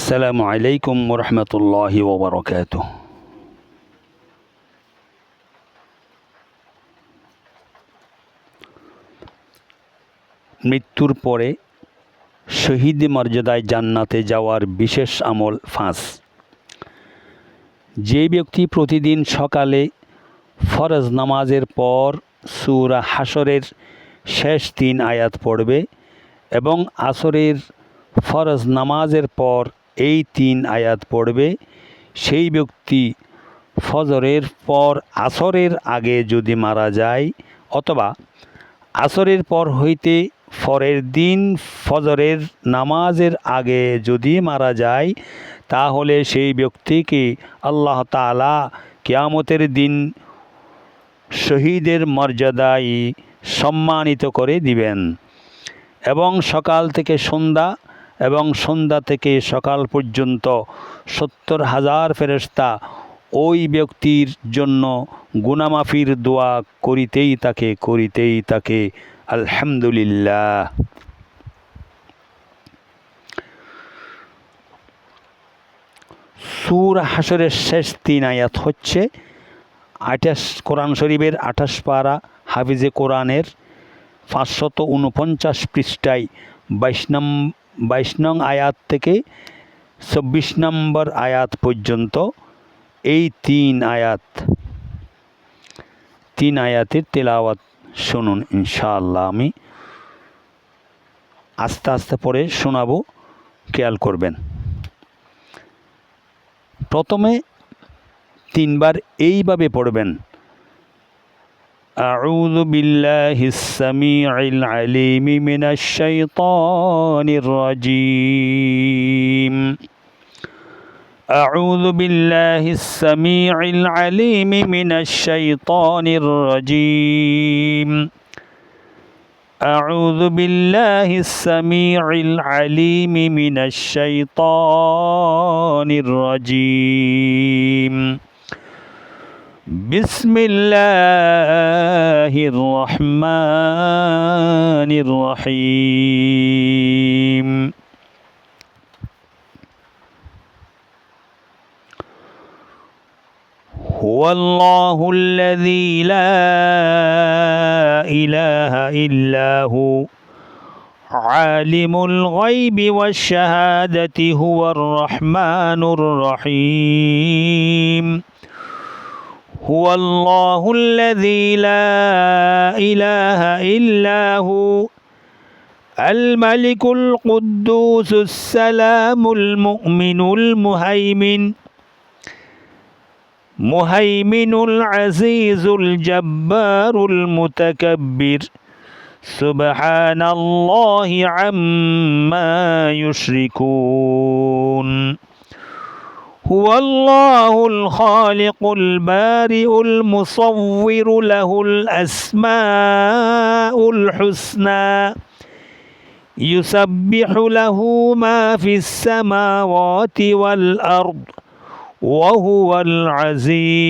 আসসালামু আলাইকুম ওরহমতুল্লাহি ওবরকাতুহ। মৃত্যুর পরে শহীদ মর্যাদায় জান্নাতে যাওয়ার বিশেষ আমল 5। যে ব্যক্তি প্রতিদিন সকালে ফরজ নামাজের পর সূরা হাশরের শেষ 3 আয়াত পড়বে এবং আসরের ফরজ নামাজের পর এই 3 আয়াত পড়বে, সেই ব্যক্তি ফজরের পর আসরের আগে যদি মারা যায় অথবা আসরের পর হইতে পরের দিন ফজরের নামাজের আগে যদি মারা যায়, তাহলে সেই ব্যক্তিকে আল্লাহ তাআলা কিয়ামতের দিন শহীদের মর্যাদায় সম্মানিত করে দিবেন এবং সকাল থেকে সন্ধ্যা এবং সন্ধ্যা থেকে সকাল পর্যন্ত 70,000 ফেরেশতা ওই ব্যক্তির জন্য গুনামাফির দোয়া করিতেই থাকে। আলহামদুলিল্লাহ। সূরা হাশরের শেষ 3 আয়াত হচ্ছে 28 কোরআন শরীফের 28 পারা হাফিজে কোরআনের 549 পৃষ্ঠায় 22 নং আয়াত থেকে 24 নম্বর আয়াত পর্যন্ত এই 3 আয়াতের তেলাওয়াত শুনুন। ইনশাআল্লাহ আমি আস্তে আস্তে পড়ে শোনাবো, খেয়াল করবেন। প্রথমে 3 বার এইভাবে পড়বেন: আউযু বিল্লাহিস সামিউল আলিম মিনাশ শাইতানির রাজিম। আউযু বিল্লাহিস সামিউল আলিম মিনাশ শাইতানির রাজিম। أعوذ بالله السميع العليم من الشيطان الرجيم. بسم الله الرحمن الرحيم. هو الله الذي لا إله إلا هو عالم الغيب والشهادة هو الرحمن الرحيم. هو الله الذي لا إله إلا هو الملك القدوس السلام المؤمن المهيمن العزيز الجبار المتكبر سبحان الله عما يشركون. هو الله الخالق البارئ المصور له الأسماء الحسنى يسبح له ما في السماوات والأرض وهو العزيز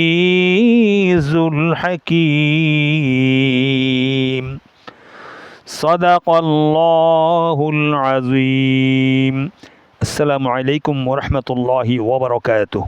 الحكيم. صدق الله العظيم. السلام عليكم ورحمة الله وبركاته.